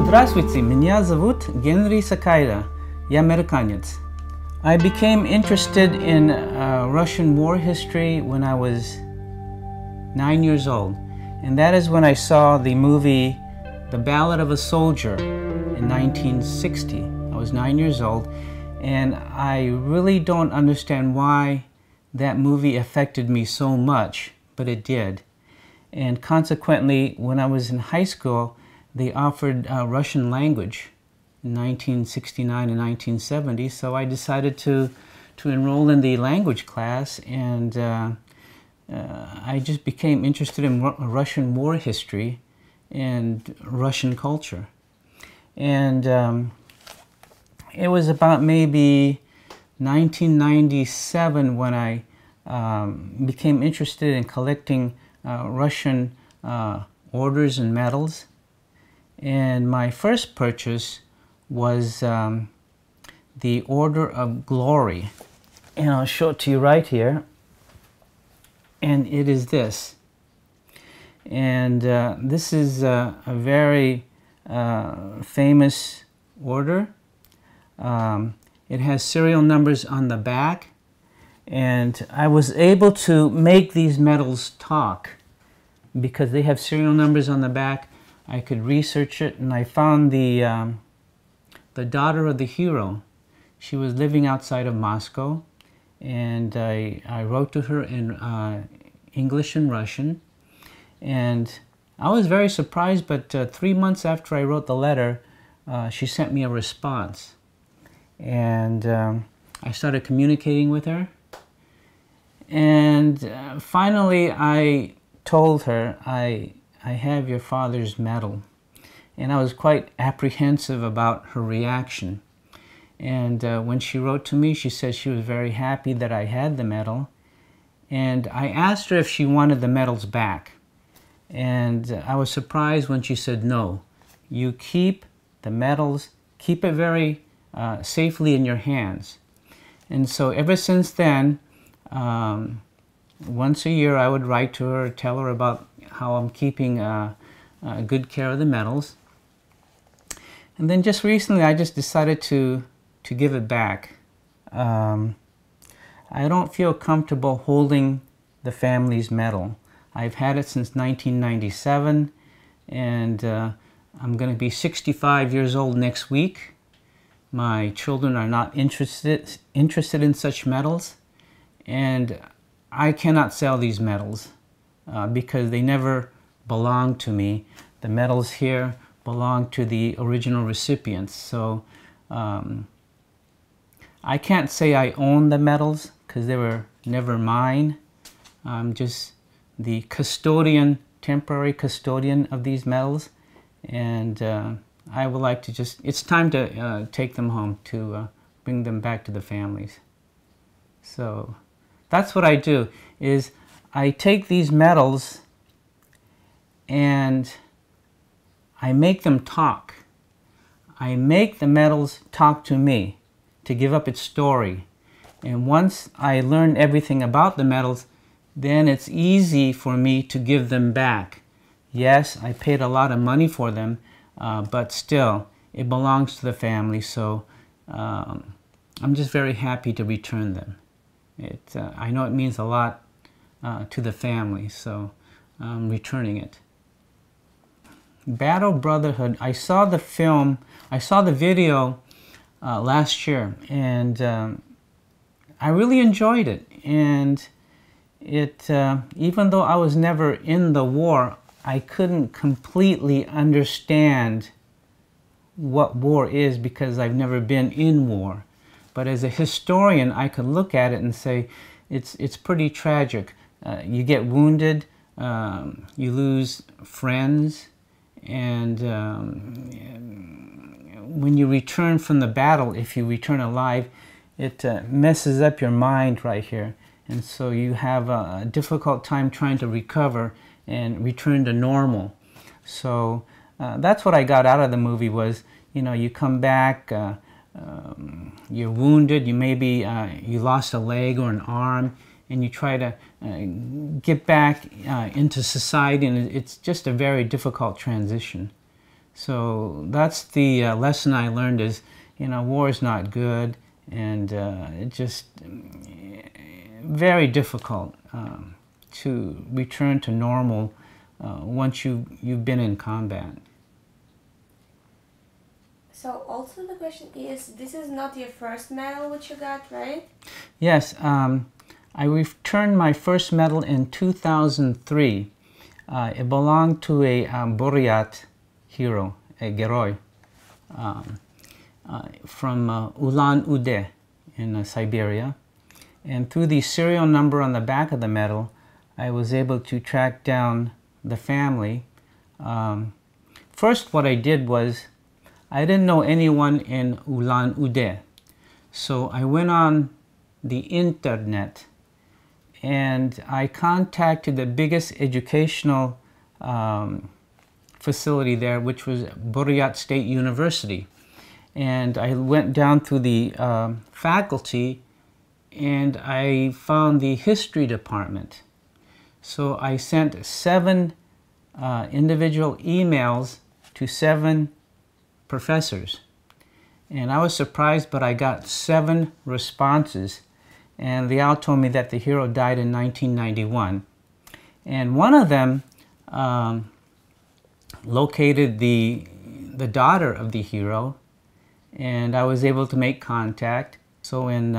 Здравствуйте, меня зовут Генри Сакайда. Я американец. I became interested in Russian war history when I was 9 years old. And that is when I saw the movie The Ballad of a Soldier in 1960. I was 9 years old, and I really don't understand why that movie affected me so much, but it did. And consequently, when I was in high school, they offered Russian language in 1969 and 1970, so I decided to enroll in the language class, and I just became interested in Russian war history and Russian culture. And it was about maybe 1997 when I became interested in collecting Russian orders and medals. And my first purchase was the Order of Glory. And I'll show it to you right here. And it is this. And this is a very famous order. It has serial numbers on the back. And I was able to make these medals talk because they have serial numbers on the back. I could research it, and I found the daughter of the hero. She was living outside of Moscow, and I wrote to her in English and Russian. And I was very surprised, but 3 months after I wrote the letter, she sent me a response. And I started communicating with her. And finally, I told her, I have your father's medal. And I was quite apprehensive about her reaction. And when she wrote to me, she said she was very happy that I had the medal. And I asked her if she wanted the medals back. And I was surprised when she said, no, you keep the medals, keep it very safely in your hands. And so ever since then, once a year I would write to her, tell her about how I'm keeping good care of the medals. And then just recently I just decided to give it back. I don't feel comfortable holding the family's medal. I've had it since 1997, and I'm going to be 65 years old next week. My children are not interested in such medals, and I cannot sell these medals because they never belonged to me. The medals here belong to the original recipients. So I can't say I own the medals because they were never mine. I'm just the custodian, temporary custodian of these medals. And I would like to just, it's time to take them home, to bring them back to the families. So that's what I do, is I take these medals and I make them talk. I make the medals talk to me, to give up its story. And once I learn everything about the medals, then it's easy for me to give them back. Yes, I paid a lot of money for them, but still, it belongs to the family, so I'm just very happy to return them. I know it means a lot to the family, so I'm returning it. Battle Brotherhood, I saw the film, I saw the video last year, and I really enjoyed it. And it, even though I was never in the war, I couldn't completely understand what war is because I've never been in war. But as a historian, I could look at it and say, it's pretty tragic. You get wounded, you lose friends, and when you return from the battle, if you return alive, it messes up your mind right here. And so you have a difficult time trying to recover and return to normal. So that's what I got out of the movie was, you know, you come back, you're wounded, you lost a leg or an arm, and you try to get back into society, and it's just a very difficult transition. So that's the lesson I learned is, war is not good, and it's just very difficult to return to normal once you've been in combat. So also the question is, this is not your first medal which you got, right? Yes, I returned my first medal in 2003. It belonged to a Buryat hero, a Geroi, from Ulan-Ude in Siberia. And through the serial number on the back of the medal, I was able to track down the family. First, what I did was, I didn't know anyone in Ulan-Ude. So I went on the internet and I contacted the biggest educational facility there, which was Buryat State University. And I went down through the faculty and I found the history department. So I sent 7 individual emails to 7 professors. And I was surprised, but I got 7 responses. And they all told me that the hero died in 1991. And one of them located the daughter of the hero, and I was able to make contact. So in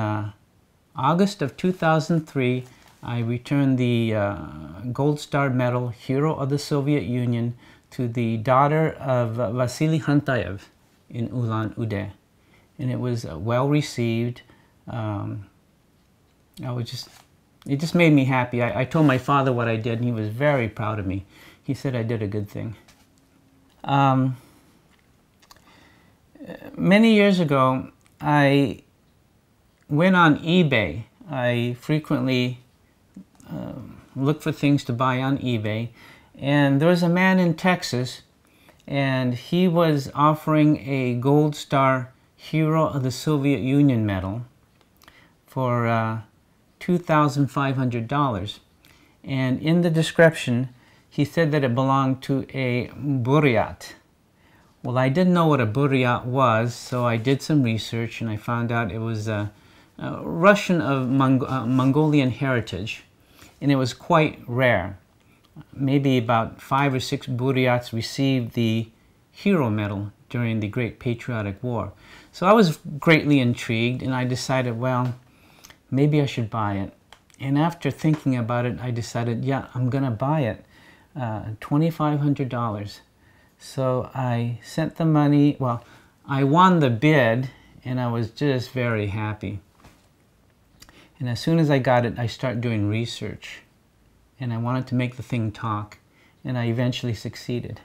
August of 2003, I returned the Gold Star Medal Hero of the Soviet Union to the daughter of Vasily Khantayev in Ulan-Ude. And it was well received. It just made me happy. I told my father what I did, and he was very proud of me. He said I did a good thing. Many years ago, I went on eBay. I frequently look for things to buy on eBay. And there was a man in Texas, and he was offering a Gold Star Hero of the Soviet Union medal for $2,500. And in the description, he said that it belonged to a Buryat. Well, I didn't know what a Buryat was, so I did some research and I found out it was a Russian of Mongolian heritage, and it was quite rare. Maybe about 5 or 6 Buryats received the Hero Medal during the Great Patriotic War. So I was greatly intrigued, and I decided, well, maybe I should buy it. And after thinking about it, I decided, yeah, I'm gonna buy it, $2,500. So I sent the money, well, I won the bid, and I was just very happy. And as soon as I got it, I started doing research. And I wanted to make the thing talk, and I eventually succeeded.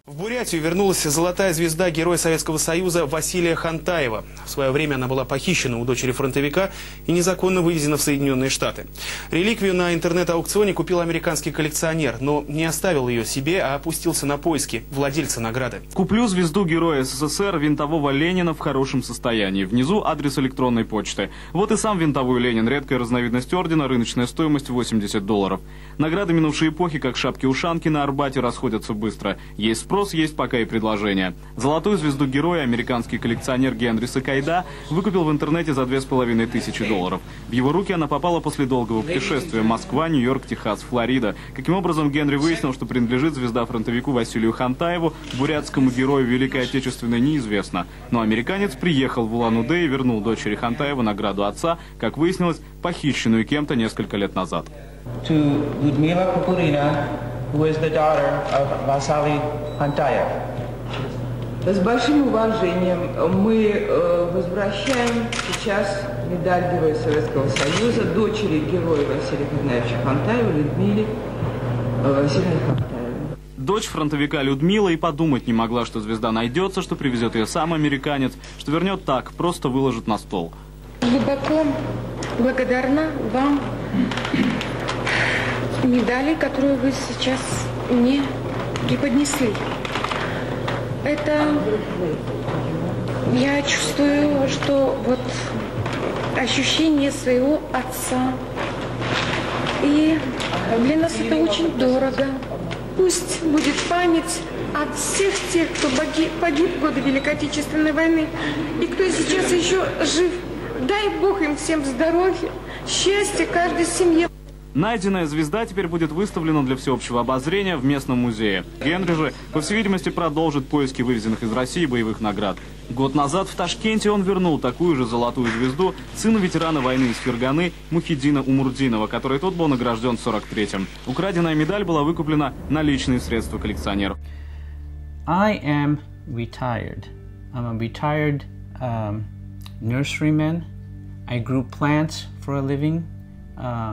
В Бурятию вернулась золотая звезда Героя Советского Союза Василия Хантаева. В свое время она была похищена у дочери фронтовика и незаконно вывезена в Соединенные Штаты. Реликвию на интернет-аукционе купил американский коллекционер, но не оставил ее себе, а опустился на поиски владельца награды. Куплю звезду Героя СССР винтового Ленина в хорошем состоянии. Внизу адрес электронной почты. Вот и сам винтовой Ленин, редкая разновидность ордена, рыночная стоимость $80. Награды минувшей эпохи, как шапки-ушанки на Арбате, расходятся быстро. Есть спрос, есть пока и предложение. Золотую звезду Героя американский коллекционер Генри Сакайда выкупил в интернете за $2500. В его руки она попала после долгого путешествия: Москва, Нью-Йорк, Техас, Флорида. Каким образом Генри выяснил, что принадлежит звезда фронтовику Василию Хантаеву, бурятскому герою Великой Отечественной, неизвестно. Но американец приехал в Улан-Удэ и вернул дочери Хантаева награду отца, как выяснилось, похищенную кем-то несколько лет назад. Who is the daughter of Vasily Khantayev. С большим уважением мы возвращаем сейчас медаль Героя Советского Союза дочери героя Василия Федоровича Хантаева Людмиле Васильевне Хантаевой. Дочь фронтовика Людмила и подумать не могла, что звезда найдется, что привезет ее сам американец, что вернет так, просто выложит на стол. Глубоко благодарна вам медали, которую вы сейчас мне преподнесли. Это я чувствую, что вот ощущение своего отца. И для нас это очень дорого. Пусть будет память от всех тех, кто погиб в годы Великой Отечественной войны и кто сейчас еще жив. Дай Бог им всем здоровья, счастья каждой семье. Найденная звезда теперь будет выставлена для всеобщего обозрения в местном музее. Генри же, по всей видимости, продолжит поиски вывезенных из России боевых наград. Год назад в Ташкенте он вернул такую же золотую звезду сыну ветерана войны из Ферганы Мухиддина Умурдинова, который тот был награжден в 43-м. Украденная медаль была выкуплена на личные средства коллекционеров. I am retired. I'm a retired nurseryman. I grew plants for a living.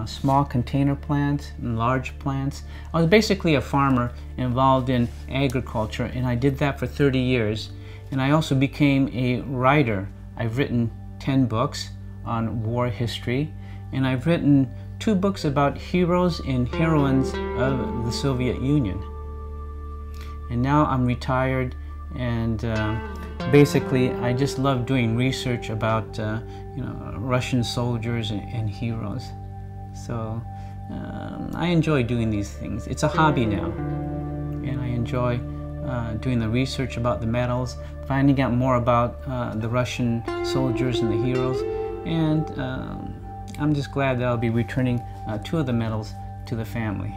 Small container plants and large plants. I was basically a farmer involved in agriculture, and I did that for 30 years. And I also became a writer. I've written 10 books on war history, and I've written 2 books about heroes and heroines of the Soviet Union. And now I'm retired, and basically I just love doing research about Russian soldiers and heroes. So I enjoy doing these things. It's a hobby now, and I enjoy doing the research about the medals, finding out more about the Russian soldiers and the heroes, and I'm just glad that I'll be returning 2 of the medals to the family.